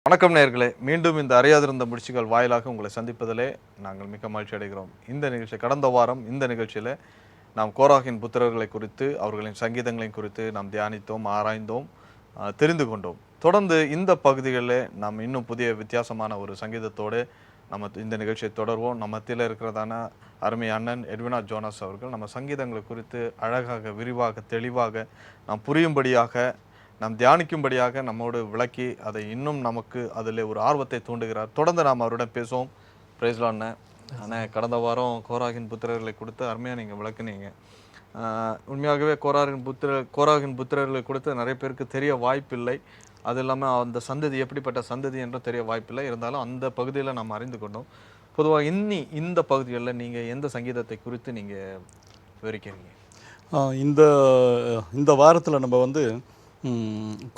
வணக்கம் நேயர்களே, மீண்டும் இந்த அறியாதிருந்த முடிச்சுகள் வாயிலாக உங்களை சந்திப்பதிலே நாங்கள் மிக்க மகிழ்ச்சி அடைகிறோம். இந்த நிகழ்ச்சி கடந்த வாரம் இந்த நிகழ்ச்சியில் நாம் கோராகின் புத்திரர்களை குறித்து அவர்களின் சங்கீதங்களின் குறித்து நாம் தியானித்தோம், ஆராய்ந்தோம், தெரிந்து கொண்டோம். தொடர்ந்து இந்த பகுதிகளில் நாம் இன்னும் புதிய வித்தியாசமான ஒரு சங்கீதத்தோடு நம்ம இந்த நிகழ்ச்சியை தொடர்வோம். நம்ம மத்தியில் இருக்கிறதான அருமை அண்ணன் எட்வினா ஜோனஸ் அவர்கள் நம்ம சங்கீதங்களை குறித்து அழகாக, விரிவாக, தெளிவாக நாம் புரியும்படியாக, நாம் தியானிக்கும்படியாக நம்மோடு விளக்கி அதை இன்னும் நமக்கு அதில் ஒரு ஆர்வத்தை தூண்டுகிறார். தொடர்ந்து நாம் அவருடன் பேசுவோம். பிரைஸ் லார்ட் அண்ணே. கடந்த வாரம் கோராகின் புத்திரர்களை கொடுத்து அருமையாக நீங்கள் விளக்குனீங்க. உண்மையாகவே கோராகின் புத்திரர்களை கொடுத்து நிறைய பேருக்கு தெரிய வாய்ப்பில்லை. அது இல்லாமல் அந்த சந்ததி எப்படிப்பட்ட சந்ததி என்றும் தெரிய வாய்ப்பில்லை. இருந்தாலும் அந்த பகுதியில் நாம் அறிந்து கொண்டோம். பொதுவாக இந்த பகுதிகளில் நீங்கள் எந்த சங்கீதத்தை குறித்து நீங்கள் விவரிக்கிறீங்க? இந்த வாரத்தில் நம்ம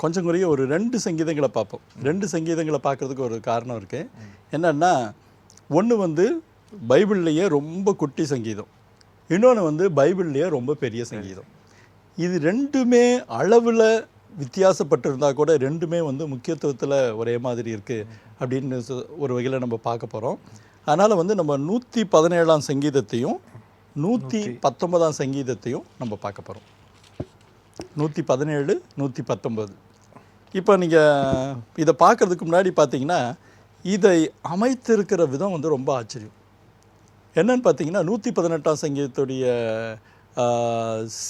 கொஞ்சம் குறைய ஒரு 2 சங்கீதங்களை பார்ப்போம். 2 சங்கீதங்களை பார்க்குறதுக்கு ஒரு காரணம் இருக்குது. என்னென்னா, ஒன்று பைபிள்லேயே ரொம்ப குட்டி சங்கீதம், இன்னொன்று பைபிள்லேயே ரொம்ப பெரிய சங்கீதம். இது ரெண்டுமே அளவில் வித்தியாசப்பட்டிருந்தால் கூட ரெண்டுமே முக்கியத்துவத்தில் ஒரே மாதிரி இருக்குது அப்படின்னு ஒரு வகையில் நம்ம பார்க்க போகிறோம். அதனால் நம்ம 117ஆம் சங்கீதத்தையும் 119ஆம் சங்கீதத்தையும் நம்ம பார்க்க போகிறோம். 117, 119. இப்போ நீங்கள் இதை பார்க்குறதுக்கு முன்னாடி பார்த்தீங்கன்னா, இதை அமைத்திருக்கிற விதம் ரொம்ப ஆச்சரியம். என்னன்னு பார்த்தீங்கன்னா, 118ஆம் சங்கீதத்துடைய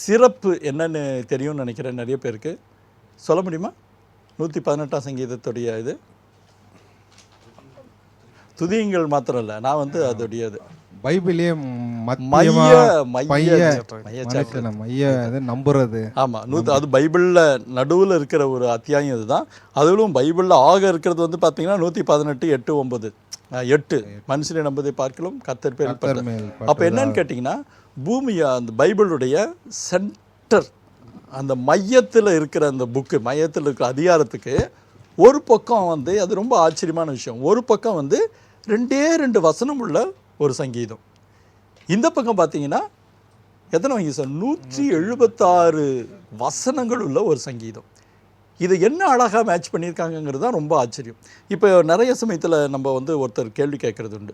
சிறப்பு என்னன்னு தெரியும்னு நினைக்கிறேன் நிறைய பேருக்கு. சொல்ல முடியுமா? 118ஆம் சங்கீதத்துடைய இது துதியங்கள் மாத்திரம் இல்லை, நான் அதோடைய இது பைபிளே நம்புறது. ஆமாம், அது பைபிளில் நடுவில் இருக்கிற ஒரு அத்தியாயம் இதுதான். அதுவும் பைபிளில் ஆக இருக்கிறது பார்த்தீங்கன்னா 118, 8, 9. 8 மனுஷனை நம்பதை பார்க்கலாம் கர்த்தர் பேர். அப்போ என்னன்னு கேட்டிங்கன்னா, பூமியை அந்த பைபிளுடைய சென்டர், அந்த மையத்தில் இருக்கிற அந்த புக்கு, மையத்தில் இருக்கிற அதிகாரத்துக்கு ஒரு பக்கம் அது ரொம்ப ஆச்சரியமான விஷயம். ஒரு பக்கம் 2 வசனம் உள்ள ஒரு சங்கீதம். இந்த பக்கம் பார்த்தீங்கன்னா எத்தனை வாங்கி சார், 176 வசனங்கள் உள்ள ஒரு சங்கீதம். இதை என்ன அழகாக மேட்ச் பண்ணியிருக்காங்கிறது தான் ரொம்ப ஆச்சரியம். இப்போ நிறைய சமயத்தில் நம்ம ஒருத்தர் கேள்வி கேட்குறது உண்டு,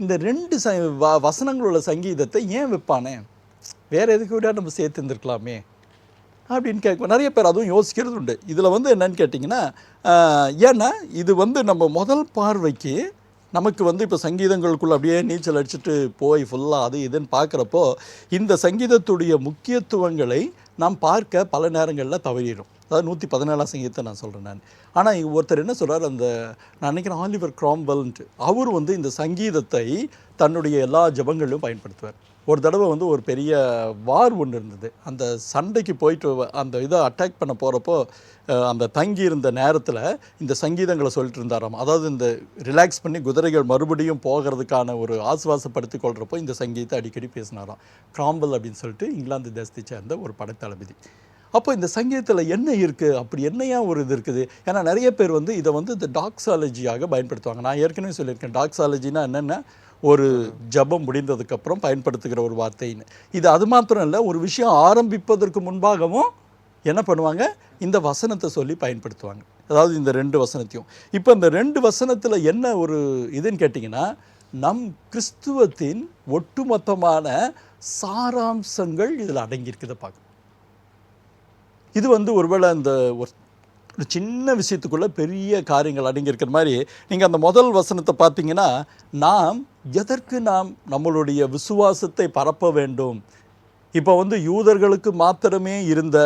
இந்த 2 வசனங்கள் உள்ள சங்கீதத்தை ஏன் வைப்பானே, வேறு எதுக்கு விட நம்ம சேர்த்து இருந்திருக்கலாமே அப்படின்னு கேட்க நிறைய பேர் அதுவும் யோசிக்கிறது உண்டு. இதில் என்னன்னு கேட்டிங்கன்னா, ஏன்னா இது நம்ம முதல் பார்வைக்கு நமக்கு இப்போ சங்கீதங்களுக்குள்ளே அப்படியே நீச்சல் அடிச்சுட்டு போய் ஃபுல்லாக அது இதுன்னு பார்க்குறப்போ இந்த சங்கீதத்துடைய முக்கியத்துவங்களை நாம் பார்க்க பல நேரங்களில் தவறிடும். அதாவது 117ஆம் சங்கீதத்தை நான் சொல்கிறேன் நான். ஆனால் ஒருத்தர் என்ன சொல்கிறார், நான் நினைக்கிறேன் ஆலிவர் கிராம்வெல்ன்ட்டு, அவர் இந்த சங்கீதத்தை தன்னுடைய எல்லா ஜபங்களிலும் பயன்படுத்துவார். ஒரு தடவை ஒரு பெரிய வார் ஒன்று இருந்தது. அந்த சண்டைக்கு போயிட்டு அந்த இதை அட்டாக் பண்ண போகிறப்போ அந்த தங்கி இருந்த நேரத்தில் இந்த சங்கீதங்களை சொல்லிட்டு இருந்தாராம். அதாவது இந்த ரிலாக்ஸ் பண்ணி குதிரைகள் மறுபடியும் போகிறதுக்கான ஒரு ஆசுவாசப்படுத்தி கொள்கிறப்போ இந்த சங்கீதத்தை அடிக்கடி பேசினாராம். கிராம்வெல் அப்படின்னு சொல்லிட்டு இங்கிலாந்து தேசத்தை சேர்ந்த ஒரு படைத்தளபதி. அப்போ இந்த சங்கீதத்தில் என்ன இருக்குது, அப்படி என்னையா ஒரு இது இருக்குது. ஏன்னா நிறைய பேர் இதை இந்த டாக்ஸாலஜியாக பயன்படுத்துவாங்க. நான் ஏற்கனவே சொல்லியிருக்கேன், டாக்ஸாலஜினா என்னென்ன, ஒரு ஜபம் முடிந்ததுக்கப்புறம் பயன்படுத்துகிற ஒரு வார்த்தைன்னு. இது அது மாத்திரம் இல்லை, ஒரு விஷயம் ஆரம்பிப்பதற்கு முன்பாகவும் என்ன பண்ணுவாங்க, இந்த வசனத்தை சொல்லி பயன்படுத்துவாங்க. அதாவது இந்த 2 வசனத்தையும். இப்போ இந்த 2 வசனத்தில் என்ன ஒரு இதுன்னு கேட்டிங்கன்னா, நம் கிறிஸ்துவத்தின் ஒட்டுமொத்தமான சாராம்சங்கள் இதில் அடங்கியிருக்குதை பார்க்கணும். இது ஒருவேளை இந்த ஒரு சின்ன விஷயத்துக்குள்ளே பெரிய காரியங்கள் அடங்கியிருக்கிற மாதிரி. நீங்கள் அந்த முதல் வசனத்தை பார்த்தீங்கன்னா, எதற்கு நாம் நம்மளுடைய விசுவாசத்தை பரப்ப வேண்டும். இப்போ யூதர்களுக்கு மாத்திரமே இருந்த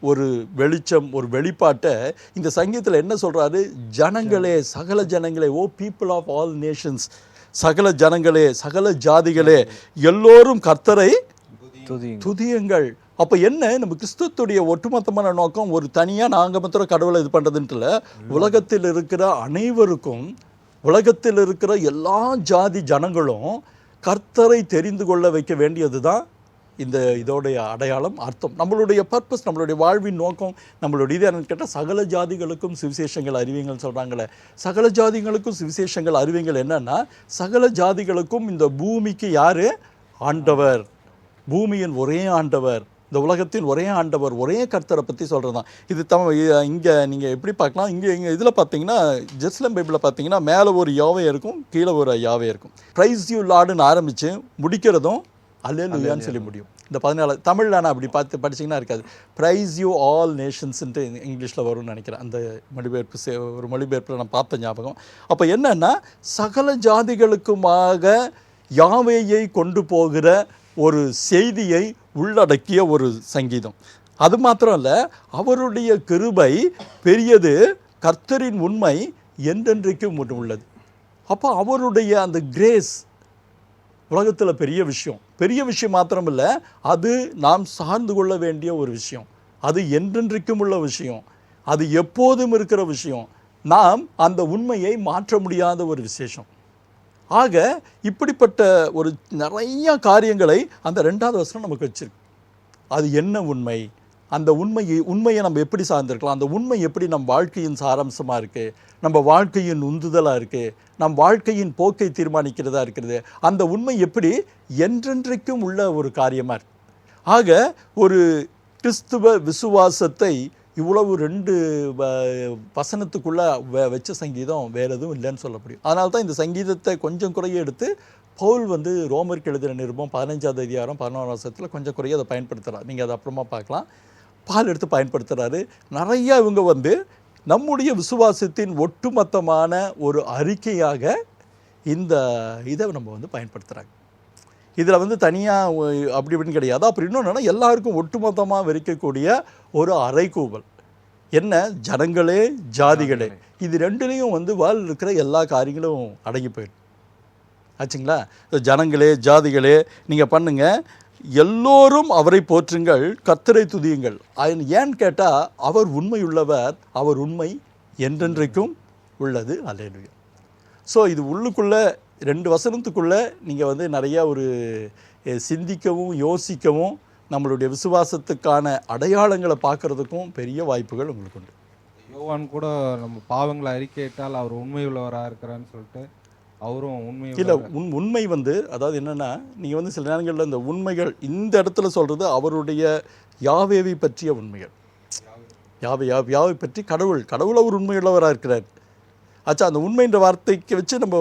ஒரு வெளிச்சம், ஒரு வெளிப்பாட்டை இந்த சங்கீதத்தில் என்ன சொல்கிறாரு, ஜனங்களே, சகல ஜனங்களே, ஓ பீப்புள் ஆஃப் ஆல் நேஷன்ஸ், சகல ஜனங்களே, சகல ஜாதிகளே, எல்லோரும் கர்த்தரை துதியுங்கள். அப்போ என்ன, நம்ம கிறிஸ்துவத்துடைய ஒட்டுமொத்தமான நோக்கம் ஒரு தனியாக நாங்கள் மாத்திரம் கடவுளை இது பண்ணுறதுன்ட்டுல, உலகத்தில் இருக்கிற அனைவருக்கும், உலகத்தில் இருக்கிற எல்லா ஜாதி ஜனங்களும் கர்த்தரை தெரிந்து கொள்ள வைக்க வேண்டியது தான் இதோடைய அடையாளம், அர்த்தம். நம்மளுடைய பர்பஸ், நம்மளுடைய வாழ்வின் நோக்கம், நம்மளுடைய இது என்னன்னு கேட்டால், சகல ஜாதிகளுக்கும் சுவிசேஷங்கள் அறிவிங்கள் சொல்கிறாங்களே, சகல ஜாதிகளுக்கும் சுவிசேஷங்கள் அறிவிங்கள் என்னன்னா, சகல ஜாதிகளுக்கும் இந்த பூமிக்கு யார் ஆண்டவர், பூமியின் ஒரே ஆண்டவர், இந்த உலகத்தின் ஒரே ஆண்டவர் ஒரே கர்த்தரை பற்றி சொல்கிறது தான் இது. இங்கே நீங்கள் எப்படி பார்க்கலாம், இங்கே இதில் பார்த்தீங்கன்னா ஜெருசலேம் பைபிளில் பார்த்தீங்கன்னா மேலே ஒரு யாவே இருக்கும், கீழே ஒரு யாவே இருக்கும். ப்ரைஸ் யூ லார்டுன்னு ஆரம்பித்து முடிக்கிறதும் அல்லேலூயான்னு சொல்லி முடியும். இந்த 14 தமிழில் நான் அப்படி படிச்சிங்கன்னா இருக்காது. ப்ரைஸ் யூ ஆல் நேஷன்ஸுன்ட்டு இங்கிலீஷில் வரும்னு நினைக்கிறேன். அந்த மொழிபெயர்ப்பு ஒரு மொழிபெயர்ப்பில் நான் பார்த்த ஞாபகம். அப்போ என்னன்னா, சகல ஜாதிகளுக்குமாக யாவேயை கொண்டு போகிற ஒரு செய்தியை உள்ளடக்கிய ஒரு சங்கீதம். அது மாத்திரம் இல்லை, அவருடைய கிருபை பெரியது, கர்த்தரின் உண்மை என்றென்றைக்கும் உள்ளது. அப்போ அவருடைய அந்த கிரேஸ் உலகத்தில் பெரிய விஷயம் மாத்திரம் இல்லை, அது நாம் சார்ந்து கொள்ள வேண்டிய ஒரு விஷயம், அது என்றென்றைக்கும் உள்ள விஷயம், அது எப்போதும் இருக்கிற விஷயம், நாம் அந்த உண்மையை மாற்ற முடியாத ஒரு விசேஷம். ஆக இப்படிப்பட்ட ஒரு நிறைய காரியங்களை அந்த 2வது வசனம் நமக்கு வச்சிருக்கு. அது என்ன உண்மை, அந்த உண்மையை நம்ம எப்படி சார்ந்திருக்கலாம், அந்த உண்மை எப்படி நம் வாழ்க்கையின் சாராம்சமாக இருக்குது, நம்ம வாழ்க்கையின் உந்துதலாக இருக்குது, நம் வாழ்க்கையின் போக்கை தீர்மானிக்கிறதா இருக்கிறது, அந்த உண்மை எப்படி என்றென்றைக்கும் உள்ள ஒரு காரியமாக இருக்குது. ஆக ஒரு கிறிஸ்துவ விசுவாசத்தை இவ்வளவு 2 வசனத்துக்குள்ளே வச்ச சங்கீதம் வேறு எதுவும் இல்லைன்னு சொல்ல முடியும். அதனால தான் இந்த சங்கீதத்தை கொஞ்சம் குறைய எடுத்து பவுல் ரோமருக்கு எழுதின நிருபம் 15வது அதிகாரம் 11வது வசனத்தில் கொஞ்சம் குறைய அதை பயன்படுத்துகிறார். நீங்கள் அதை அப்புறமா பார்க்கலாம். பால் எடுத்து பயன்படுத்துகிறாரு. நிறையா இவங்க நம்முடைய விசுவாசத்தின் ஒட்டுமொத்தமான ஒரு அறிக்கையாக இதை நம்ம பயன்படுத்துகிறாங்க. இதில் தனியாக அப்படி இப்படின்னு கிடையாது. அப்புறம் இன்னொன்று, எல்லாருக்கும் ஒட்டுமொத்தமாக விரிக்கக்கூடிய ஒரு அறைகூவல். என்ன, ஜனங்களே ஜாதிகளே, இது 2லேயும் வாழ் இருக்கிற எல்லா காரியங்களும் அடங்கி போயிடும் ஆச்சுங்களா. ஜனங்களே ஜாதிகளே நீங்கள் பண்ணுங்கள், எல்லோரும் அவரை போற்றுங்கள், கர்த்தரை துதியுங்கள். ஏன்னு கேட்டால் அவர் உண்மையுள்ளவர், அவர் உண்மை என்றென்றைக்கும் உள்ளது. அல்லேலூயா. ஸோ இது உள்ளுக்குள்ளே 2 வசனத்துக்குள்ளே நீங்கள் நிறையா ஒரு சிந்திக்கவும் யோசிக்கவும் நம்மளுடைய விசுவாசத்துக்கான அடையாளங்களை பார்க்குறதுக்கும் பெரிய வாய்ப்புகள் உங்களுக்கு உண்டு. யோவான் கூட நம்ம பாவங்களை அறிக்கையிட்டால் அவர் உண்மையுள்ளவராக இருக்கிறான்னு சொல்லிட்டு அவரும் உண்மை இல்லை. உண்மை அதாவது என்னென்னா, நீங்கள் சில நேரங்களில் இந்த உண்மைகள் இந்த இடத்துல சொல்கிறது அவருடைய யாவேவை பற்றிய உண்மைகள். யாவை பற்றி கடவுள் அவர் உண்மையுள்ளவராக இருக்கிறார். ஆச்சா, அந்த உண்மைன்ற வார்த்தைக்கு வச்சு நம்ம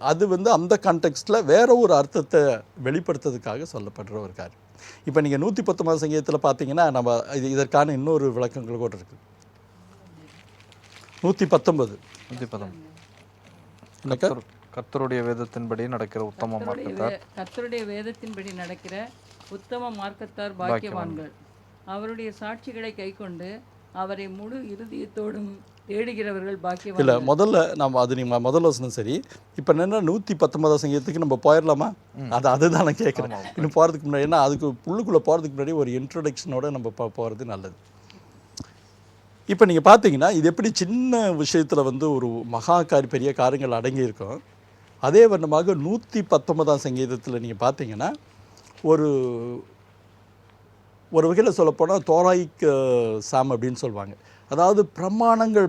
அது அந்த கான்டெக்ஸ்டில் வேற ஒரு அர்த்தத்தை வெளிப்படுத்துறதுக்காக சொல்லப்படுற ஒரு காரியம். இப்போ நீங்கள் 119 சங்கீதத்தில் பார்த்தீங்கன்னா நம்ம இதற்கான இன்னொரு விளக்கங்கள் கூட இருக்குது. 119 கர்த்தருடைய வேதத்தின்படி நடக்கிற உத்தம மார்க்கத்தார், கர்த்தருடைய வேதத்தின்படி நடக்கிற உத்தம மார்க்கத்தார் பாக்கியவான்கள். அவருடைய சாட்சிகளை கைக்கொண்டு அவரை முழு இருதயத்தோடும் தேடுகிறவர்கள் பாக்கியவான்கள். இல்லை, முதல்ல நம்ம நீங்கள் முதல்ல வசனம் சரி. இப்போ என்ன 119 சங்கீதத்துக்கு நம்ம போயிடலாமா? அதுதான் நான் கேட்குறேன். இன்னும் போகிறதுக்கு முன்னாடி, ஏன்னா அதுக்கு உள்ளுக்குள்ளே போகிறதுக்கு முன்னாடி ஒரு இன்ட்ரடக்ஷனோட நம்ம போகிறது நல்லது. இப்போ நீங்கள் பார்த்தீங்கன்னா, இது எப்படி சின்ன விஷயத்தில் ஒரு பெரிய காரியங்கள் அடங்கி இருக்கும். அதே வண்ணமாக 119 சங்கீதத்தில் நீங்கள் பார்த்தீங்கன்னா ஒரு வகையில் சொல்லப்போனால் தோராய்க்கு சாம் அப்படின்னு சொல்லுவாங்க. அதாவது பிரமாணங்கள்.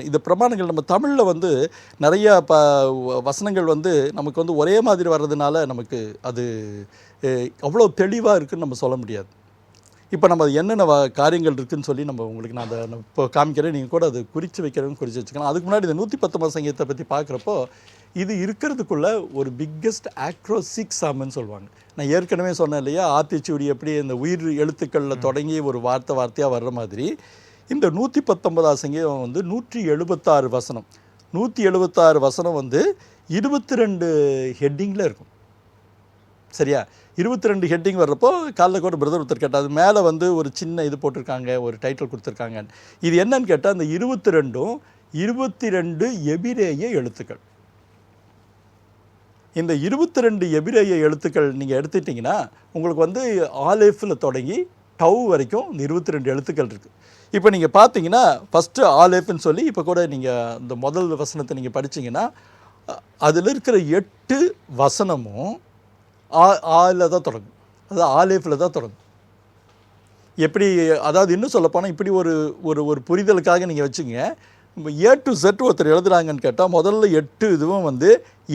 இந்த பிரமாணங்கள் நம்ம தமிழில் நிறைய வசனங்கள் நமக்கு ஒரே மாதிரி வர்றதுனால நமக்கு அது அவ்வளோ தெளிவாக இருக்குதுன்னு நம்ம சொல்ல முடியாது. இப்போ நம்ம என்னென்ன காரியங்கள் இருக்குதுன்னு சொல்லி உங்களுக்கு நான் அதை இப்போ காமிக்கிறேன். நீங்கள் கூட அது குறித்து வச்சுக்கலாம். அதுக்கு முன்னாடி இந்த 119 சங்கீதத்தை பற்றி பார்க்குறப்போ இது இருக்கிறதுக்குள்ள ஒரு பிக்கெஸ்ட் ஆக்ரோசிக் சாம்னு சொல்லுவாங்க. நான் ஏற்கனவே சொன்னேன் இல்லையா, ஆத்திச்சூடி எப்படி இந்த உயிர் எழுத்துக்களில் தொடங்கி ஒரு வார்த்தையாக வர்ற மாதிரி இந்த 119 சங்கீதம் 176 வசனம். 176 வசனம் 22 ஹெட்டிங்கில் இருக்கும். சரியா? 22 ஹெட்டிங் வர்றப்போ காலைல கூட பிரதர் ஒருத்தர் கேட்டால் அது மேலே ஒரு சின்ன இது போட்டிருக்காங்க, ஒரு டைட்டில் கொடுத்துருக்காங்க. இது என்னன்னு கேட்டால் அந்த 22 எபிரேய எழுத்துக்கள். இந்த 22 எபிரேய எழுத்துக்கள் நீங்கள் எடுத்துட்டிங்கன்னா உங்களுக்கு ஆலேஃபில் தொடங்கி டவ் வரைக்கும் இந்த 22 எழுத்துக்கள் இருக்குது. இப்போ நீங்கள் பார்த்தீங்கன்னா ஃபஸ்ட்டு ஆலேஃப்னு சொல்லி இப்போ கூட நீங்கள் இந்த முதல் வசனத்தை நீங்கள் படிச்சிங்கன்னா அதில் இருக்கிற 8 வசனமும் ஆல தான் தொடங்கும். அதாவது ஆலேஃபில் தான் தொடங்கும். எப்படி, அதாவது இன்னும் சொல்லப்போனால் இப்படி ஒரு புரிதலுக்காக நீங்கள் வச்சுங்க, இப்போ A to Z ஒருத்தர் எழுதுறாங்கன்னு கேட்டால் முதல்ல 8 இதுவும் வந்து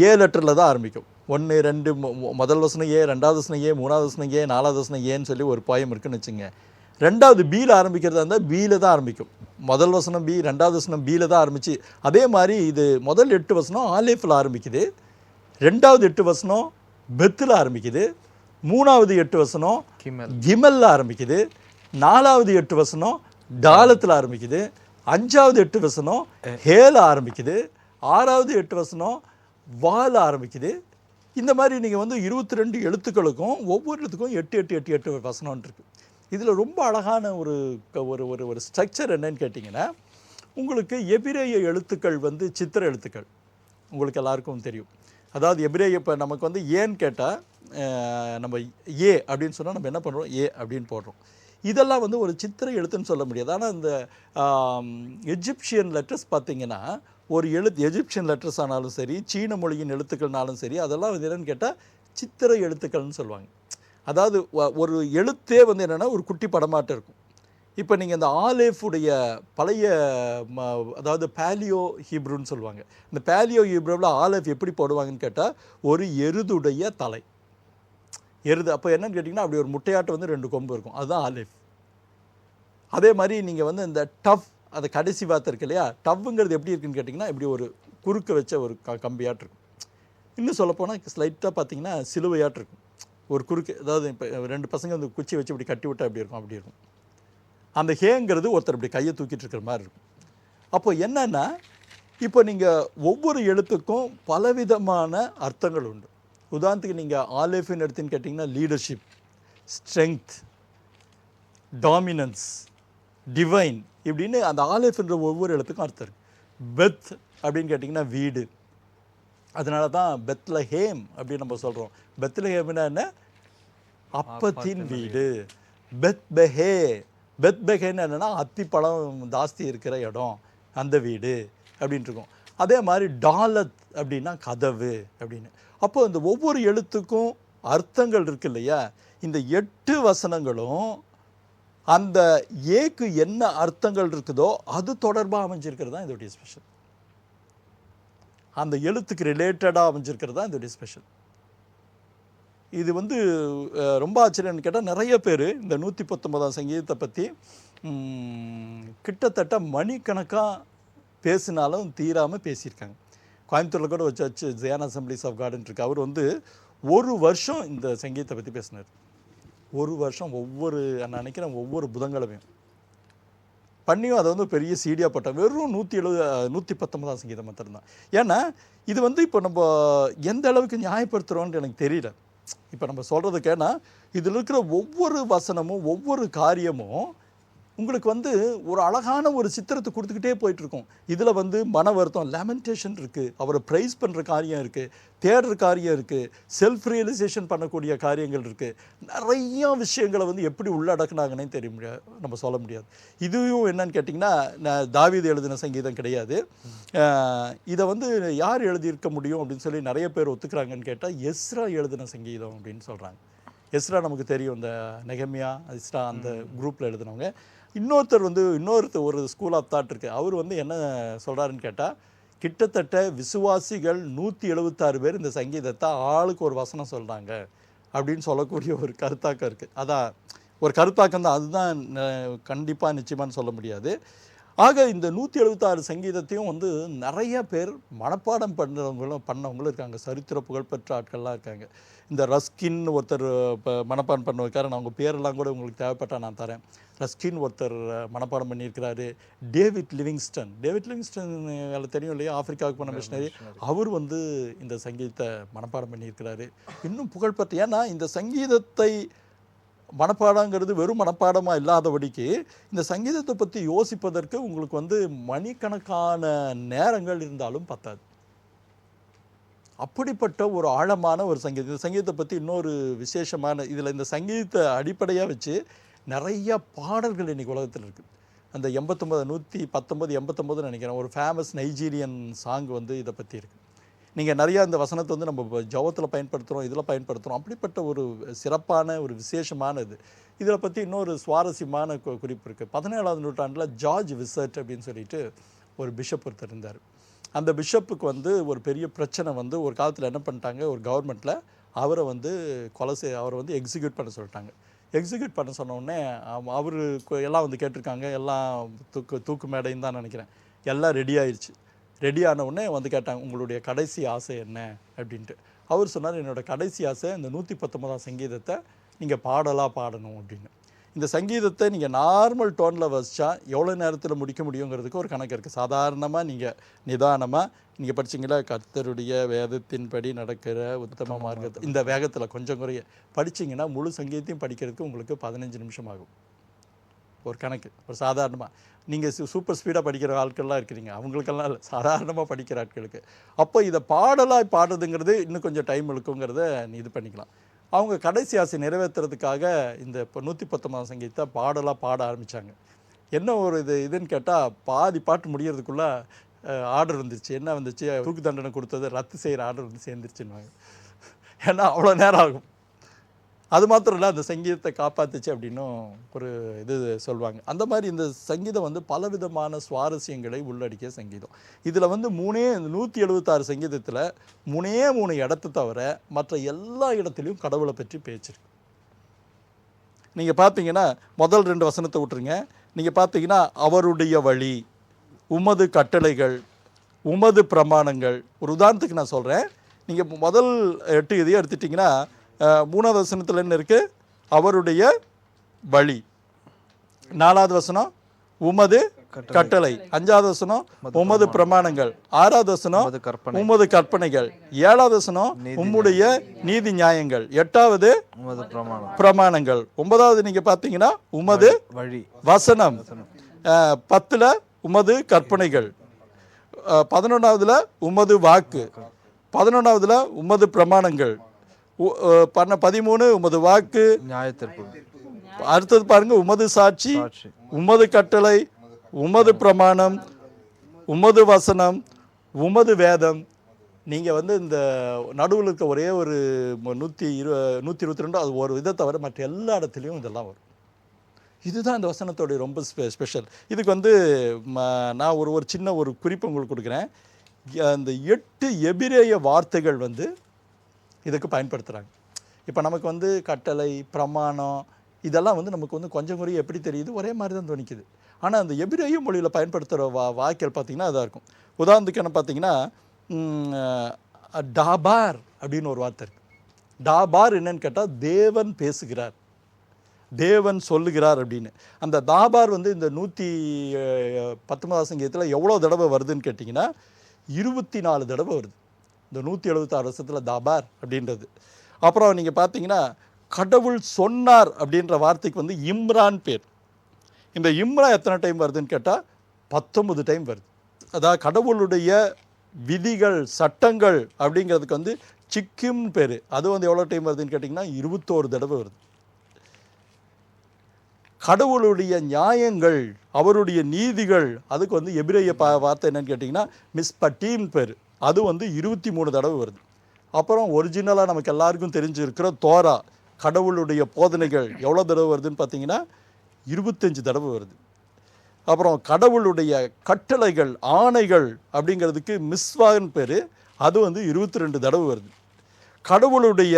A லெட்டரில் தான் ஆரம்பிக்கும். 1 2 முதல் வசனம் A, ரெண்டாவது வசனம் A, மூணாவது வசனம் A, நாலாவது வசனம் ஏன்னு சொல்லி ஒரு போயம் இருக்குன்னு வச்சுங்க. ரெண்டாவது Bயில் ஆரம்பிக்கிறதா இருந்தால் Bயில் தான் ஆரம்பிக்கும். முதல் வசனம் B, ரெண்டாவது வசனம் Bயில் தான் ஆரம்பிச்சு. அதே மாதிரி இது முதல் 8 வசனம் ஆலேஃபில் ஆரம்பிக்குது, ரெண்டாவது 8 வசனம் பெத்தில் ஆரம்பிக்குது, மூணாவது 8 வசனம் கிமல்ல ஆரம்பிக்குது, நாலாவது 8 வசனம் டாலத்தில் ஆரம்பிக்குது, அஞ்சாவது 8 வசனம் ஹேல ஆரம்பிக்குது, ஆறாவது 8 வசனம் வால ஆரம்பிக்குது. இந்த மாதிரி நீங்கள் வந்து 22 எழுத்துக்களுக்கும் ஒவ்வொரு எழுத்துக்கும் 8 8 8 8 வசனம் இருக்கு. இதில் ரொம்ப அழகான ஒரு ஒரு ஒரு ஒரு ஸ்ட்ரக்சர் என்னன்னு கேட்டிங்கன்னா, உங்களுக்கு எபிரேய எழுத்துக்கள் வந்து சித்திர எழுத்துக்கள் உங்களுக்கு எல்லாருக்கும் தெரியும். அதாவது எபிரேய இப்போ நமக்கு வந்து ஏன்னு கேட்டால் நம்ம ஏ அப்படின்னு சொன்னால் நம்ம என்ன பண்ணுறோம், ஏ அப்படின்னு போடுறோம். இதெல்லாம் வந்து ஒரு சித்திர எழுத்துன்னு சொல்ல முடியாது. ஆனால் இந்த எஜிப்சியன் லெட்டர்ஸ் பார்த்திங்கன்னா ஒரு எஜிப்சியன் லெட்டர்ஸ் ஆனாலும் சரி, சீன மொழியின் எழுத்துக்கள்னாலும் சரி, அதெல்லாம் வந்து என்னென்னு கேட்டால் சித்திர எழுத்துக்கள்னு சொல்லுவாங்க. அதாவது ஒரு எழுத்தே வந்து என்னென்னா ஒரு குட்டி படமாட்டம் இருக்கும். இப்போ நீங்கள் இந்த ஆலேஃபுடைய பழைய அதாவது பேலியோ ஹீப்ருன்னு சொல்லுவாங்க. இந்த பேலியோ ஹீப்ருவில் ஆலேஃப் எப்படி போடுவாங்கன்னு கேட்டால் ஒரு எருதுடைய தலை, எருது. அப்போ என்னன்னு கேட்டிங்கன்னா அப்படி ஒரு முட்டையாட்டம் வந்து 2 கொம்பு இருக்கும், அதுதான் ஆலேஃப். அதே மாதிரி நீங்கள் வந்து இந்த டவ், அது கடைசி வார்த்தை இருக்கு இல்லையா, டவ்வுங்கிறது எப்படி இருக்குன்னு கேட்டிங்கன்னா இப்படி ஒரு குறுக்க வச்ச ஒரு கம்பியாட்டு இருக்கும். இன்னும் சொல்லப்போனால் ஸ்லைட்டாக பார்த்தீங்கன்னா சிலுவையாட்டு இருக்கும், ஒரு குறுக்கு. அதாவது இப்போ 2 பசங்க வந்து குச்சி வச்சு இப்படி கட்டி விட்டால் எப்படி இருக்கும், அப்படி இருக்கும். அந்த ஹேங்கிறது ஒருத்தர் இப்படி கையை தூக்கிட்டு இருக்கிற மாதிரி இருக்கும். அப்போ என்னன்னா, இப்போ நீங்கள் ஒவ்வொரு எழுத்துக்கும் பலவிதமான அர்த்தங்கள் உண்டு. உதாரணத்துக்கு நீங்கள் ஆலேஃபின் எடுத்துன்னு கேட்டிங்கன்னா லீடர்ஷிப், ஸ்ட்ரெங்க், டாமினன்ஸ், டிவைன், இப்படின்னு அந்த ஆலேஃப்ன்ற ஒவ்வொரு எழுத்துக்கும் அர்த்தம் இருக்குது. பெத் அப்படின்னு கேட்டிங்கன்னா வீடு, அதனால தான் பெத்லஹேம் அப்படின்னு நம்ம சொல்கிறோம். பெத்லஹேம்னா என்ன, அப்பத்தின் வீடு. பெத்பெஹே, பெத்பெஹேன்னு என்னென்னா அத்திப்பழம் ஜாஸ்தி இருக்கிற இடம், அந்த வீடு அப்படின்ட்டு இருக்கும். அதே மாதிரி டாலத் அப்படின்னா கதவு அப்படின்னு. அப்போ இந்த ஒவ்வொரு எழுத்துக்கும் அர்த்தங்கள் இருக்கு இல்லையா. இந்த 8 வசனங்களும் அந்த ஏக்கு என்ன அர்த்தங்கள் இருக்குதோ அது தொடர்பாக அமைஞ்சிருக்கிறது தான் இதோடைய ஸ்பெஷல். அந்த எழுத்துக்கு ரிலேட்டடாக அமைஞ்சிருக்கிறது தான் இதோடைய ஸ்பெஷல். இது வந்து ரொம்ப ஆச்சரியம்னு கேட்டால் நிறைய பேர் இந்த 119ஆம் சங்கீதத்தை பற்றி கிட்டத்தட்ட மணிக்கணக்காக பேசினாலும் தீராமல் பேசியிருக்காங்க. கோயம்புத்தூரில் கூட வச்சு ஜியான் அசம்பிளிஸ் ஆஃப் காட்னு இருக்கு. அவர் வந்து 1 வருஷம் இந்த சங்கீதத்தை பற்றி பேசினார். 1 வருஷம் ஒவ்வொரு, நான் நினைக்கிறேன் ஒவ்வொரு புதன்கிழமையும் பண்ணியும் அதை வந்து பெரிய சீடியாக போட்டேன். வெறும் 119ஆம் சங்கீதம் மாத்திரம்தான். ஏன்னா இது வந்து இப்போ நம்ம எந்த அளவுக்கு நியாயப்படுத்துகிறோன்னு எனக்கு தெரியல. இப்போ நம்ம சொல்கிறதுக்கேன்னா இதில் இருக்கிற ஒவ்வொரு வசனமும் ஒவ்வொரு காரியமும் உங்களுக்கு வந்து ஒரு அழகான ஒரு சித்திரத்தை கொடுத்துக்கிட்டே போயிட்டுருக்கோம். இதில் வந்து மன வருத்தம், லெமெண்டேஷன் இருக்குது, அவரை ப்ரைஸ் பண்ணுற காரியம் இருக்குது, தேடுற காரியம் இருக்குது, செல்ஃப் ரியலைசேஷன் பண்ணக்கூடிய காரியங்கள் இருக்குது. நிறைய விஷயங்களை வந்து எப்படி உள்ளடக்குனாங்கன்னே தெரிய முடியாது, நம்ம சொல்ல முடியாது. இதுவும் என்னன்னு கேட்டிங்கன்னா, நான் தாவீது எழுதின சங்கீதம் கிடையாது. இதை வந்து யார் எழுதியிருக்க முடியும் அப்படின்னு சொல்லி நிறைய பேர் ஒத்துக்கிறாங்கன்னு கேட்டால் எஸ்ரா எழுதின சங்கீதம் அப்படின்னு சொல்கிறாங்க. எஸ்ரா நமக்கு தெரியும், இந்த நெகமியா எஸ்ரா அந்த குரூப்பில் எழுதினவங்க. இன்னொருத்தர் ஒரு ஸ்கூல் ஆஃப் தாட் இருக்குது. அவர் வந்து என்ன சொல்கிறாருன்னு கேட்டால், கிட்டத்தட்ட விசுவாசிகள் 176 பேர் இந்த சங்கீதத்தை ஆளுக்கு ஒரு வசனம் சொல்கிறாங்க அப்படின்னு சொல்லக்கூடிய ஒரு கருத்தாக்கம் இருக்குது. அதான் ஒரு கருத்தாக்கம் தான், அதுதான் கண்டிப்பாக நிச்சயமானு சொல்ல முடியாது. ஆக இந்த 176 சங்கீதத்தையும் வந்து நிறைய பேர் மனப்பாடம் பண்ணவங்களும் இருக்காங்க. சரித்திர புகழ்பெற்ற ஆட்கள்லாம் இருக்காங்க. இந்த ரஸ்கின் ஒருத்தர் இப்போ மனப்பாடம் பண்ண வைக்காரு. நான் உங்கள் பேரெல்லாம் கூட உங்களுக்கு தேவைப்பட்டால் நான் தரேன். ரஸ்கின் ஒருத்தர் மனப்பாடம் பண்ணியிருக்கிறாரு. டேவிட் லிவிங்ஸ்டன் தெரியும் இல்லையா, ஆப்பிரிக்காவுக்கு போன மிஷனரி, அவர் வந்து இந்த சங்கீதத்தை மனப்பாடம் பண்ணியிருக்கிறாரு. இன்னும் புகழ்பெற்ற, ஏன்னா இந்த சங்கீதத்தை மனப்பாடங்கிறது வெறும் மனப்பாடமாக இல்லாதபடிக்கு இந்த சங்கீதத்தை பற்றி யோசிப்பதற்கு உங்களுக்கு வந்து மணிக்கணக்கான நேரங்கள் இருந்தாலும் பத்தாது. அப்படிப்பட்ட ஒரு ஆழமான ஒரு சங்கீதம். இந்த சங்கீதத்தை பற்றி இன்னொரு விசேஷமான, இதில் இந்த சங்கீதத்தை அடிப்படையாக வச்சு நிறைய பாடல்கள் இன்றைக்கி உலகத்தில் இருக்குது. அந்த 119 நினைக்கிறேன், ஒரு ஃபேமஸ் நைஜீரியன் சாங் வந்து இதை பற்றி இருக்குது. நீங்கள் நிறையா இந்த வசனத்தை வந்து நம்ம ஜபத்தில் பயன்படுத்துகிறோம், இதில் பயன்படுத்துகிறோம். அப்படிப்பட்ட ஒரு சிறப்பான ஒரு விசேஷமான இது. இதில் பற்றி இன்னொரு சுவாரஸ்யமான குறிப்பு இருக்குது. 17ஆம் நூற்றாண்டில் ஜார்ஜ் விசர்ட் அப்படின்னு சொல்லிட்டு ஒரு பிஷப் ஒருத்தர் இருந்தார். அந்த பிஷப்புக்கு வந்து ஒரு பெரிய பிரச்சனை வந்து ஒரு காலத்தில் என்ன பண்ணிட்டாங்க, ஒரு கவர்மெண்ட்டில் அவரை வந்து அவரை வந்து எக்ஸிக்யூட் பண்ண சொல்லிட்டாங்க. எக்ஸிக்யூட் பண்ண சொன்ன உடனே அவர் எல்லாம் வந்து கேட்டிருக்காங்க, எல்லாம் தூக்கு மேடைன்னு தான் நினைக்கிறேன், எல்லாம் ரெடி ஆயிடுச்சு. ரெடி ஆன உடனே வந்து கேட்டாங்க, உங்களுடைய கடைசி ஆசை என்ன அப்படின்ட்டு. அவர் சொன்னார், என்னோட கடைசி ஆசை இந்த 119ஆம் சங்கீதத்தை நீங்கள் பாடலாக பாடணும் அப்படின்னு. இந்த சங்கீதத்தை நீங்கள் நார்மல் டோனில் வச்சா எவ்வளோ நேரத்தில் முடிக்க முடியுங்கிறதுக்கு ஒரு கணக்கு இருக்குது. சாதாரணமாக நீங்கள் நிதானமாக நீங்கள் படிச்சிங்களா, கர்த்தருடைய வேதத்தின்படி நடக்கிற உத்தம மார்க்கத்தை இந்த வேகத்தில் கொஞ்சம் குறைய படிச்சிங்கன்னா முழு சங்கீதத்தையும் படிக்கிறதுக்கு உங்களுக்கு 15 நிமிஷம் ஆகும். ஒரு கணக்கு. ஒரு சாதாரணமாக நீங்கள் சூப்பர் ஸ்பீடாக படிக்கிற ஆட்கள்லாம் இருக்கிறீங்க, அவங்களுக்கெல்லாம் இல்லை, சாதாரணமாக படிக்கிற ஆட்களுக்கு. அப்போ இதை பாடலாக பாடுறதுங்கிறது இன்னும் கொஞ்சம் டைம் எடுக்குங்கிறத நீ இது பண்ணிக்கலாம். அவங்க கடைசி ஆசை நிறைவேற்றுறதுக்காக இந்த இப்போ 119ஆம் சங்கீதத்தை பாடலாக பாட ஆரம்பித்தாங்க. என்ன ஒரு இதுன்னு கேட்டால், பாதி பாட்டு முடிகிறதுக்குள்ளே ஆர்டர் வந்துருச்சு. என்ன வந்துச்சு, தூக்கு தண்டனை கொடுத்தது ரத்து செய்கிற ஆர்டர் வந்து சேர்ந்துருச்சுன்னுவாங்க. ஏன்னா அவ்வளோ நேரம் ஆகும். அது மாத்திரம் இல்லை, அந்த சங்கீதத்தை காப்பாற்றுச்சு அப்படின்னும் ஒரு இது சொல்லுவாங்க. அந்த மாதிரி இந்த சங்கீதம் வந்து பலவிதமான சுவாரஸ்யங்களை உள்ளடக்கிய சங்கீதம். இதில் வந்து 176 சங்கீதத்தில் 3 இடத்தை தவிர மற்ற எல்லா இடத்துலையும் கடவுளை பற்றி பேச்சிருக்கு. நீங்கள் பார்த்தீங்கன்னா முதல் 2 வசனத்தை விட்டுருங்க. நீங்கள் பார்த்தீங்கன்னா அவருடைய வழி, உமது கட்டளைகள், உமது பிரமாணங்கள். ஒரு உதாரணத்துக்கு நான் சொல்கிறேன், நீங்கள் முதல் 8 இதையும் எடுத்துட்டிங்கன்னா 3வது வசனத்தில் என்ன இருக்குது, அவருடைய வழி. 4வது வசனம் உமது கட்டளை. 5வது வசனம் உமது பிரமாணங்கள். 6வது வசனம் உமது கற்பனைகள். 7வது வசனம் உம்முடைய நீதி நியாயங்கள். 8வது பிரமாணங்கள். 9வது நீங்கள் பார்த்தீங்கன்னா உமது வழி வசனம். 10ல் உமது கற்பனைகள். 11வதுல உமது வாக்கு. 11வதுல உமது பிரமாணங்கள். 13 உமது வாக்கு நியாயத்தீர்ப்பு. அடுத்தது பாருங்க, உமது சாட்சி, உமது கட்டளை, உமது பிரமாணம், உமது வசனம், உமது வேதம். நீங்கள் வந்து இந்த நடுவில் இருக்க ஒரே ஒரு 122 அது ஒரு இதை தவிர மற்ற எல்லா இடத்துலையும் இதெல்லாம் வரும். இதுதான் இந்த வசனத்தோடைய ரொம்ப ஸ்பெஷல். இதுக்கு வந்து நான் ஒரு சின்ன ஒரு குறிப்பு உங்களுக்கு கொடுக்குறேன். அந்த 8 எபிரேய வார்த்தைகள் வந்து இதுக்கு பயன்படுத்துகிறாங்க. இப்போ நமக்கு வந்து கட்டளை, பிரமாணம் இதெல்லாம் வந்து நமக்கு வந்து கொஞ்சம் குறைய எப்படி தெரியுது, ஒரே மாதிரி தான் துணிக்குது. ஆனால் அந்த எபிரேய மொழியில் பயன்படுத்துகிற வாக்கியல் பார்த்திங்கன்னா அதாக இருக்கும். உதாரணத்துக்கு என்ன பார்த்தீங்கன்னா, டாபார் அப்படின்னு ஒரு வார்த்தை இருக்குது. டாபார் என்னன்னு கேட்டால் தேவன் பேசுகிறார், தேவன் சொல்லுகிறார் அப்படின்னு. அந்த தாபார் வந்து இந்த 119ஆம் சங்கீதத்தில் எவ்வளோ தடவை வருதுன்னு கேட்டிங்கன்னா 24 தடவை வருது இந்த 176 வருஷத்தில் தாபார் அப்படின்றது. அப்புறம் நீங்கள் பார்த்தீங்கன்னா கடவுள் சொன்னார் அப்படின்ற வார்த்தைக்கு வந்து இம்ரான் பேர். இந்த இம்ரா எத்தனை டைம் வருதுன்னு கேட்டால் 19 டைம் வருது. அதாவது கடவுளுடைய விதிகள், சட்டங்கள் அப்படிங்கிறதுக்கு வந்து சிக்கிம் பேர். அது வந்து எவ்வளோ டைம் வருதுன்னு கேட்டிங்கன்னா 21 தடவை வருது. கடவுளுடைய நியாயங்கள், அவருடைய நீதிகள், அதுக்கு வந்து எபிரேய வார்த்தை என்னன்னு கேட்டிங்கன்னா மிஸ்பட்டீம் பேர். அது வந்து 23 தடவை வருது. அப்புறம் ஒரிஜினலாக நமக்கு எல்லாருக்கும் தெரிஞ்சிருக்கிற தோரா, கடவுளுடைய போதனைகள் எவ்வளோ தடவை வருதுன்னு பார்த்தீங்கன்னா 25 தடவை வருது. அப்புறம் கடவுளுடைய கட்டளைகள், ஆணைகள் அப்படிங்கிறதுக்கு மிஸ்வான்னு பேர். அது வந்து 22 தடவை வருது. கடவுளுடைய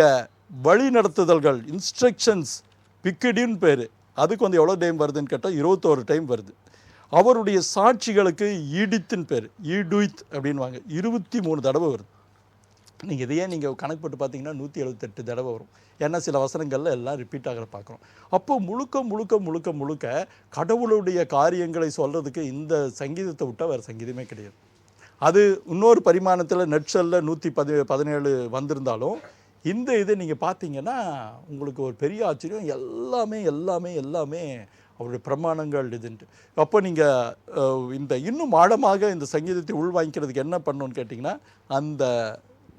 வழி நடத்துதல்கள், இன்ஸ்ட்ரக்ஷன்ஸ், பிக்கிடின்னு பேர். அதுக்கு வந்து எவ்வளோ டைம் வருதுன்னு கேட்டால் 21 டைம் வருது. அவருடைய சாட்சிகளுக்கு ஈடித்தின் பேர், ஈடுயித் அப்படின்வாங்க, 23 தடவை வருது. நீங்கள் இதையே நீங்கள் கணக்கு போட்டு பார்த்தீங்கன்னா 178 தடவை வரும். ஏன்னா சில வசனங்களில் எல்லாம் ரிப்பீட் ஆகிற பார்க்குறோம். அப்போ முழுக்க முழுக்க முழுக்க முழுக்க கடவுளுடைய காரியங்களை சொல்கிறதுக்கு இந்த சங்கீதத்தை விட்டால் வேறு சங்கீதமே கிடையாது. அது இன்னொரு பரிமாணத்தில் நெட்சலில் 117 வந்திருந்தாலும் இந்த இது நீங்கள் பார்த்தீங்கன்னா உங்களுக்கு ஒரு பெரிய ஆச்சரியம். எல்லாமே எல்லாமே எல்லாமே அவருடைய பிரமாணங்கள் இதுன்ட்டு. அப்போ நீங்கள் இந்த இன்னும் ஆழமாக இந்த சங்கீதத்தை உள்வாங்கிக்கிறதுக்கு என்ன பண்ணணும்னு கேட்டிங்கன்னா, அந்த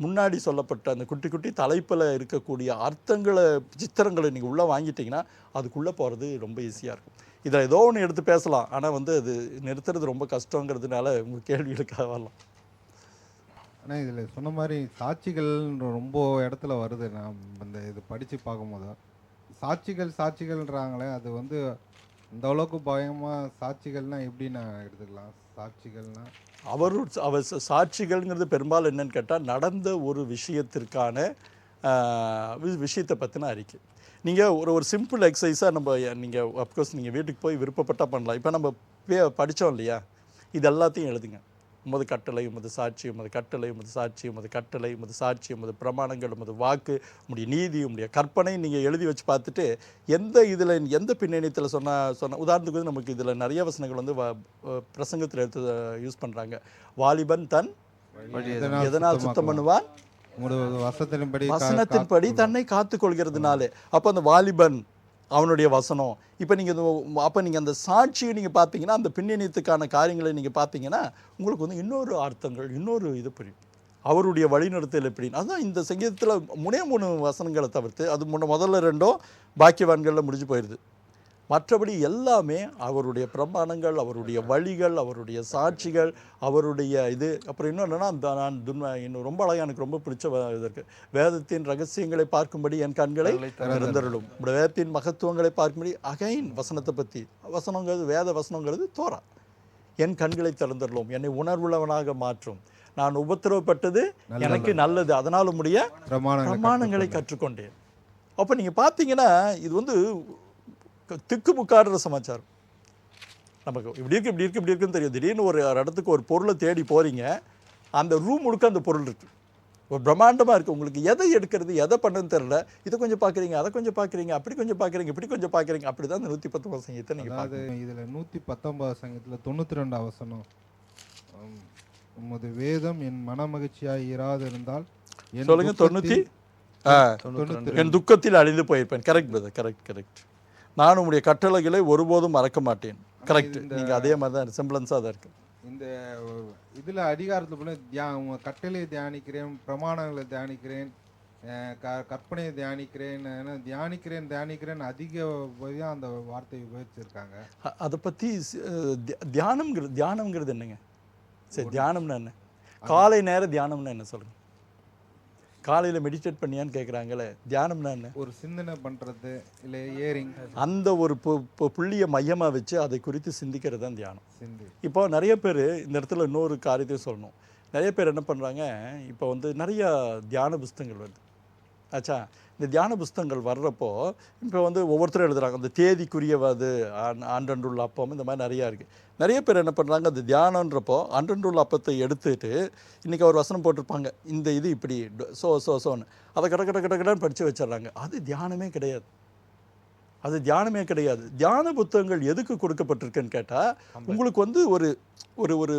முன்னாடி சொல்லப்பட்ட அந்த குட்டி குட்டி தலைப்பில் இருக்கக்கூடிய அர்த்தங்களை, சித்திரங்களை நீங்கள் உள்ளே வாங்கிட்டிங்கன்னா அதுக்குள்ளே போகிறது ரொம்ப ஈஸியாக இருக்கும். இதில் ஏதோ ஒன்று எடுத்து பேசலாம், ஆனால் வந்து அது நிறுத்துறது ரொம்ப கஷ்டங்கிறதுனால உங்கள் கேள்விகளுக்காக வரலாம். ஆனால் இதில் சொன்ன மாதிரி சாட்சிகள் ரொம்ப இடத்துல வருது. நான் இந்த இது படித்து பார்க்கும்போது சாட்சிகள்ன்றாங்களே, அது வந்து இந்த அளவுக்கு பயமா சாட்சிகள்னா எப்படி நான் எடுத்துக்கலாம்? சாட்சிகள்னா அவர் சாட்சிகள்ங்கிறது பெரும்பாலும் என்னன்னு கேட்டால் நடந்த ஒரு விஷயத்திற்கான விஷயத்தை பற்றின அறிக்கை. நீங்கள் ஒரு சிம்பிள் எக்ஸசைஸாக நம்ம நீங்கள் அப்கோர்ஸ் நீங்கள் வீட்டுக்கு போய் விருப்பப்பட்டால் பண்ணலாம். இப்போ நம்ம படித்தோம் இல்லையா, இது எல்லாத்தையும் எழுதுங்க. உமது கட்டளை, உமது சாட்சி, உமது கட்டளை, உமது சாட்சி, உமது கட்டளை, உமது சாட்சி, உமது பிரமாணங்கள், உமது வாக்கு, உங்களுடைய நீதி, உங்களுடைய கற்பனை நீங்கள் எழுதி வச்சு பார்த்துட்டு எந்த பின்னணியத்தில் சொன்ன உதாரணத்துக்கு வந்து நமக்கு இதில் நிறைய வசனங்கள் வந்து பிரசங்கத்தில் எடுத்து யூஸ் பண்ணுறாங்க. வாலிபன் தன் எதனால் சுத்தம் பண்ணுவான்? வசனத்தின்படி தன்னை காத்து கொள்கிறதுனாலே. அப்போ அந்த வாலிபன் அவனுடைய வசனம். இப்போ நீங்கள் அந்த சாட்சியை நீங்கள் பார்த்தீங்கன்னா, அந்த பின்னணியத்துக்கான காரியங்களை நீங்கள் பார்த்தீங்கன்னா உங்களுக்கு வந்து இன்னொரு அர்த்தங்கள், இன்னொரு இது புரியும். அவருடைய வழிநடத்தல் எப்படின்னு. அதுதான் இந்த சங்கீதத்தில் 3 வசனங்களை தவிர்த்து, அது முதல்ல 2 பாக்கியவான்களில் முடிஞ்சு போயிடுது. மற்றபடி எல்லாமே அவருடைய பிரமாணங்கள், அவருடைய வழிகள், அவருடைய சாட்சிகள், அவருடைய இது. அப்புறம் இன்னொன்னா இன்னும் ரொம்ப அழகாக எனக்கு ரொம்ப பிடிச்ச இது இருக்குது. வேதத்தின் ரகசியங்களை பார்க்கும்படி என் கண்களை திறந்தருளும். வேதத்தின் மகத்துவங்களை பார்க்கும்படி அகைன் வசனத்தை பற்றி வசனங்கிறது, வேத வசனங்கிறது தோரா. என் கண்களை திறந்தருளும், என்னை உணர்வுள்ளவனாக மாற்றும், நான் உபத்திரவப்பட்டது எனக்கு நல்லது, அதனால் உம்முடைய பிரமாணங்களை கற்றுக்கொண்டேன். அப்போ நீங்கள் பார்த்தீங்கன்னா இது வந்து திக்குமுக்காடுற சமாச்சாரம். நமக்கு இப்படி இருக்குன்னு தெரியும். திடீர்னு ஒரு இடத்துக்கு ஒரு பொருளை தேடி போகிறீங்க, அந்த ரூம் முழுக்க அந்த பொருள் இருக்குது, ஒரு பிரம்மாண்டமாக இருக்குது. உங்களுக்கு எதை எடுக்கிறது, எதை பண்ணுறதுன்னு தெரியல. இதை கொஞ்சம் பார்க்குறீங்க, அதை கொஞ்சம் பார்க்குறீங்க, அப்படி கொஞ்சம் பார்க்குறீங்க, இப்படி கொஞ்சம் பார்க்குறீங்க. அப்படி தான் இந்த 119 சங்கீதத்தை நீங்கள் பார்க்குறது. இதில் 119 சங்கீதத்தில் 92 வசனம், உமது வேதம் என் மனமகிழ்ச்சியாக இராது இருந்தால் சொல்லுங்க. 90 என் துக்கத்தில் அழிந்து போயிருப்பேன். Correct brother, correct. நான் உங்களுடைய கட்டளைகளை ஒருபோதும் மறக்க மாட்டேன். கரெக்ட். நீங்கள் அதே மாதிரி தான் சிம்பிளன்ஸாக தான் இருக்குது. இந்த இதில் அதிகாரத்தில் போல கட்டளையை தியானிக்கிறேன், பிரமாணங்களை தியானிக்கிறேன், கற்பனையை தியானிக்கிறேன் அதிகப்படியாக அந்த வார்த்தையை உபயோகிச்சிருக்காங்க. அதை பற்றி தியானம்ங்கிறது என்னங்க? சரி, தியானம்னா என்ன? காலை நேர தியானம்னா என்ன சொல்லுங்கள்? காலையில் மெடிடேட் பண்ணியான்னு கேட்குறாங்களே, தியானம்னா என்ன? ஒரு சிந்தனை பண்ணுறது, இல்லை ஏரிங், அந்த ஒரு புள்ளியை மையமாக வச்சு அதை குறித்து சிந்திக்கிறது தான் தியானம். இப்போ நிறைய பேர் இந்த இடத்துல இன்னொரு காரியத்தையும் சொல்லணும். நிறைய பேர் என்ன பண்ணுறாங்க, இப்போ வந்து நிறையா தியான புஸ்தகங்கள் வருது ஆச்சா. இந்த தியான புஸ்தகங்கள் வர்றப்போ இப்போ வந்து ஒவ்வொருத்தரும் எழுதுகிறாங்க, அந்த தேதிக்குரியவது அன்றன்றுள்ள அப்பம், இந்த மாதிரி நிறையா இருக்குது. நிறைய பேர் என்ன பண்ணுறாங்க, அந்த தியானன்றப்போ அன்றன்றுள்ள அப்பத்தை எடுத்துட்டு இன்றைக்கி அவர் வசனம் போட்டிருப்பாங்க, இந்த இது இப்படி சோன்னு அதை கடன்னு படித்து வச்சிடுறாங்க. அது தியானமே கிடையாது. தியான புத்தகங்கள் எதுக்கு கொடுக்கப்பட்டிருக்குன்னு கேட்டால், உங்களுக்கு வந்து ஒரு ஒரு ஒரு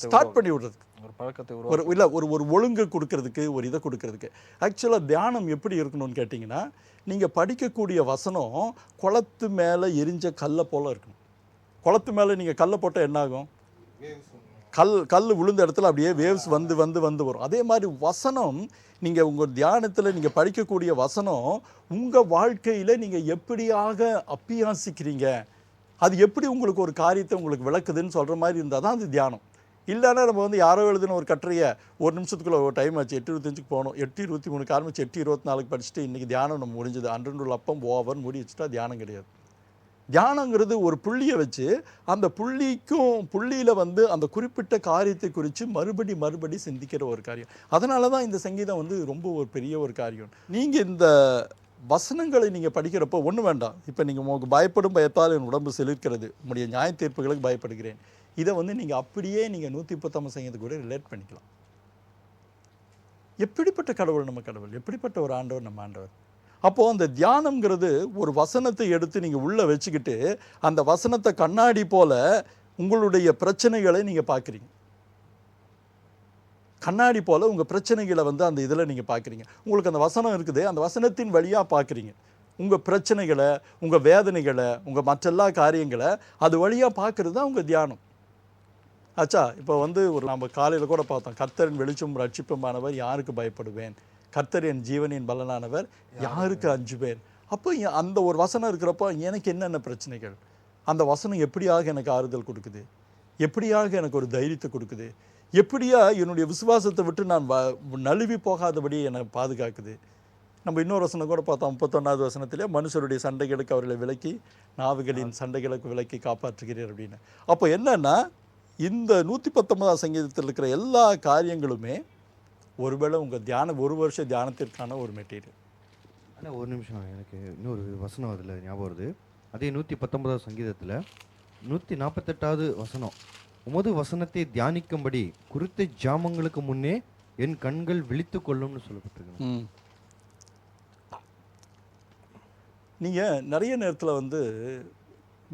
ஸ்டார்ட் பண்ணி விடுறதுக்கு, ஒரு பழக்கத்தை ஒரு ஒழுங்கு கொடுக்கறதுக்கு, ஒரு இதை கொடுக்கறதுக்கு. ஆக்சுவலாக தியானம் எப்படி இருக்கணும்னு கேட்டிங்கன்னா, நீங்கள் படிக்கக்கூடிய வசனம் குளத்து மேலே எரிஞ்ச கல்லை போல் இருக்கணும். குளத்து மேலே நீங்கள் கல்லை போட்டால் என்னாகும்? கல் விழுந்த இடத்துல அப்படியே வேவ்ஸ் வந்து வரும். அதே மாதிரி வசனம், நீங்கள் உங்கள் தியானத்தில் நீங்கள் படிக்கக்கூடிய வசனம் உங்கள் வாழ்க்கையில் நீங்கள் எப்படியாக அப்பியாசிக்கிறீங்க, அது எப்படி உங்களுக்கு ஒரு காரியத்தை உங்களுக்கு விளக்குதுன்னு சொல்கிற மாதிரி இருந்தால் தான் அது தியானம். இல்லைன்னா நம்ம வந்து யாரோ எழுதுன ஒரு கட்டுரையை 1 நிமிஷத்துக்குள்ளே ஒரு டைம் ஆச்சு, 8:25 போகணும், 8:23 ஆரம்பிச்சு 8:24 படிச்சுட்டு இன்றைக்கி தியானம் நம்ம முடிஞ்சது, அன்றன்றுள்ள அப்பம் ஓவர்னு மூடி வச்சுட்டா தியானம் கிடையாது. தியானங்கிறது ஒரு புள்ளியை வச்சு அந்த புள்ளியில் வந்து அந்த குறிப்பிட்ட காரியத்தை குறித்து மறுபடி சிந்திக்கிற ஒரு காரியம். அதனால தான் இந்த சங்கீதம் வந்து ரொம்ப ஒரு பெரிய ஒரு காரியம். நீங்கள் இந்த வசனங்களை நீங்கள் படிக்கிறப்போ ஒன்றும் வேண்டாம். இப்போ நீங்கள் உங்களுக்கு பயப்படும் பயத்தால் என் உடம்பு செலுக்கிறது, உங்களுடைய நியாய தீர்ப்புகளுக்கு பயப்படுகிறேன், இதை வந்து நீங்கள் அப்படியே நீங்கள் 119 சங்கீதத்துக்கு கூட ரிலேட் பண்ணிக்கலாம். எப்படிப்பட்ட கடவுள் நம்ம கடவுள், எப்படிப்பட்ட ஒரு ஆண்டவர் நம்ம ஆண்டவர். அப்போது அந்த தியானம்ங்கிறது ஒரு வசனத்தை எடுத்து நீங்கள் உள்ளே வச்சுக்கிட்டு அந்த வசனத்தை கண்ணாடி போல் உங்களுடைய பிரச்சனைகளை நீங்கள் பார்க்குறீங்க. கண்ணாடி போல் உங்கள் பிரச்சனைகளை வந்து அந்த இதில் நீங்கள் பார்க்குறீங்க. உங்களுக்கு அந்த வசனம் இருக்குது, அந்த வசனத்தின் வழியாக பார்க்குறீங்க. உங்கள் பிரச்சனைகளை, உங்கள் வேதனைகளை, உங்கள் மற்றெல்லா காரியங்களை அது வழியாக பார்க்குறது தான் உங்கள் தியானம் ஆச்சா. இப்போ வந்து நம்ம காலையில் கூட பார்த்தோம், கர்த்தரின் வெளிச்சம் ரட்சிப்புமானவர் யாருக்கு பயப்படுவேன், கர்த்தர் என் ஜீவனின் பலனானவர் யாருக்கு அஞ்சுவேன். அப்போ அந்த ஒரு வசனம் இருக்கிறப்போ எனக்கு என்னென்ன பிரச்சனைகள், அந்த வசனம் எப்படியாக எனக்கு ஆறுதல் கொடுக்குது, எப்படியாக எனக்கு ஒரு தைரியத்தை கொடுக்குது, எப்படியா என்னுடைய விசுவாசத்தை விட்டு நான் நழுவி போகாதபடி என்னை பாதுகாக்குது. நம்ம இன்னொரு வசனம் கூட பார்த்தோம் 31வது வசனத்திலே மனுஷருடைய சண்டைகளுக்கு அவர்களை விலக்கி நாவுகளின் சண்டைகளுக்கு விலக்கி காப்பாற்றுகிறீர் அப்படின்னு. அப்போ என்னன்னா இந்த 119ஆம் சங்கீதத்தில் இருக்கிற எல்லா காரியங்களுமே ஒருவேளை உங்கள் ஒரு வருஷ தியானத்திற்கான ஒரு மெட்டீரியல். ஆனால் ஒரு நிமிஷம், எனக்கு இன்னொரு வசனம் அதில் ஞாபகம் வருது. அதே 119ஆம் சங்கீதத்தில் 148வது வசனம், உமது வசனத்தை தியானிக்கும்படி குறித்த ஜாமங்களுக்கு முன்னே என் கண்கள் விழித்து கொள்ளும்னு சொல்லப்பட்டிருக்கு. நீங்கள் நிறைய நேரத்தில் வந்து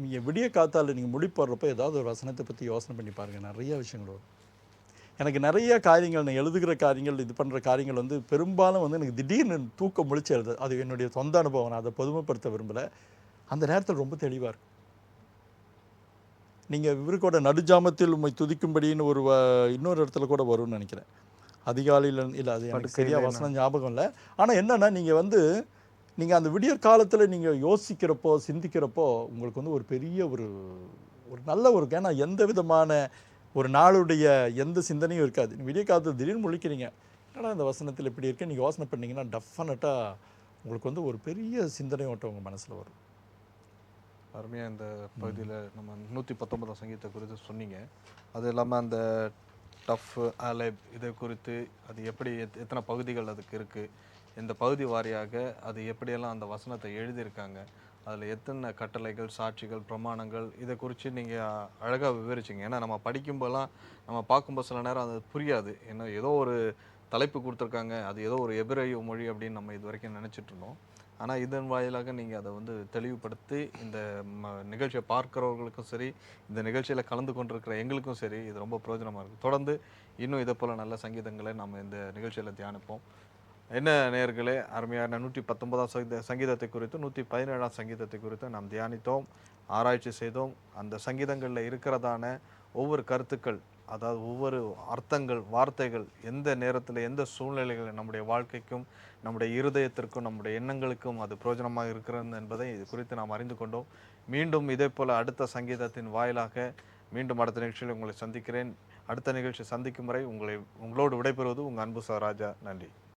நீங்கள் விடிய காத்தால் நீங்கள் முடிப்படுறப்போ ஏதாவது ஒரு வசனத்தை பற்றி யோசனை பண்ணி பாருங்கள், நிறைய விஷயங்கள் வரும். எனக்கு நிறைய காரியங்கள், நான் எழுதுகிற காரியங்கள், இது பண்ணுற காரியங்கள் வந்து பெரும்பாலும் வந்து எனக்கு திடீர்னு தூக்கம் முழிச்சு எழுது. அது என்னுடைய சொந்த அனுபவம், நான் அதை பொதுமைப்படுத்த விரும்பலை. அந்த நேரத்தில் ரொம்ப தெளிவாக இருக்கும். நீங்கள் இவருக்கூட நடுஜாமத்தில் உண்மை துதிக்கும்படின்னு ஒரு இன்னொரு இடத்துல கூட வரும்னு நினைக்கிறேன். அதிகாலையில் இல்லை, அது எனக்கு சரியாக வசனம் ஞாபகம் இல்லை. ஆனால் என்னென்னா நீங்கள் அந்த விடியற் காலத்தில் நீங்கள் யோசிக்கிறப்போ சிந்திக்கிறப்போ உங்களுக்கு வந்து ஒரு பெரிய ஒரு நல்ல ஒரு, ஏன்னா எந்த விதமான ஒரு நாளுடைய எந்த சிந்தனையும் இருக்காது. விடிய காலத்தில் திடீர்னு முழிக்கிறீங்க, ஏன்னா இந்த வசனத்தில் இப்படி இருக்கு, நீங்கள் யோசனை பண்ணிங்கன்னா டெஃபினட்டாக உங்களுக்கு வந்து ஒரு பெரிய சிந்தனை ஓட்டம் உங்கள் மனசில் வரும். அருமையாக இந்த பகுதியில் நம்ம 119ஆம் சங்கீதத்தை குறித்து சொன்னீங்க. அது இல்லாமல் அந்த டஃப் அலைப் இதை குறித்து அது எப்படி எத்தனை பகுதிகள் அதுக்கு இருக்குது, இந்த பகுதி வாரியாக அது எப்படியெல்லாம் அந்த வசனத்தை எழுதியிருக்காங்க, அதில் எத்தனை கட்டளைகள், சாட்சிகள், பிரமாணங்கள், இதை குறித்து நீங்கள் அழகாக விவரிச்சிங்க. ஏன்னா நம்ம படிக்கும்போதெல்லாம் நம்ம பார்க்கும்போது சில நேரம் அது புரியாது. ஏன்னா ஏதோ ஒரு தலைப்பு கொடுத்துருக்காங்க, அது ஏதோ ஒரு எபிரேய மொழி அப்படின்னு நம்ம இது வரைக்கும் நினச்சிட்டு இருந்தோம். ஆனால் இதன் வாயிலாக நீங்கள் அதை வந்து தெளிவுபடுத்தி இந்த நிகழ்ச்சியை பார்க்குறவர்களுக்கும் சரி, இந்த நிகழ்ச்சியில் கலந்து கொண்டிருக்கிற எங்களுக்கும் சரி, இது ரொம்ப பிரயோஜனமாக இருக்குது. தொடர்ந்து இன்னும் இதை போல் நல்ல சங்கீதங்களை நம்ம இந்த நிகழ்ச்சியில் தியானிப்போம். என்ன நேயர்களே, அருமையான 119ஆம் சங்கீதத்தை குறித்து 117ஆம் சங்கீதத்தை குறித்து நாம் தியானித்தோம், ஆராய்ச்சி செய்தோம். அந்த சங்கீதங்களில் இருக்கிறதான ஒவ்வொரு கருத்துக்கள், அதாவது ஒவ்வொரு அர்த்தங்கள், வார்த்தைகள் எந்த நேரத்தில் எந்த சூழ்நிலைகள் நம்முடைய வாழ்க்கைக்கும் நம்முடைய இருதயத்திற்கும் நம்முடைய எண்ணங்களுக்கும் அது பிரயோஜனமாக இருக்கிறது என்பதை இது குறித்து நாம் அறிந்து கொண்டோம். மீண்டும் இதே போல் அடுத்த சங்கீதத்தின் வாயிலாக மீண்டும் அடுத்த நிகழ்ச்சியில் உங்களை சந்திக்கிறேன். அடுத்த நிகழ்ச்சி சந்திக்கும் வரை உங்களோடு விடைபெறுவது உங்கள் அன்பு சகராஜா. நன்றி.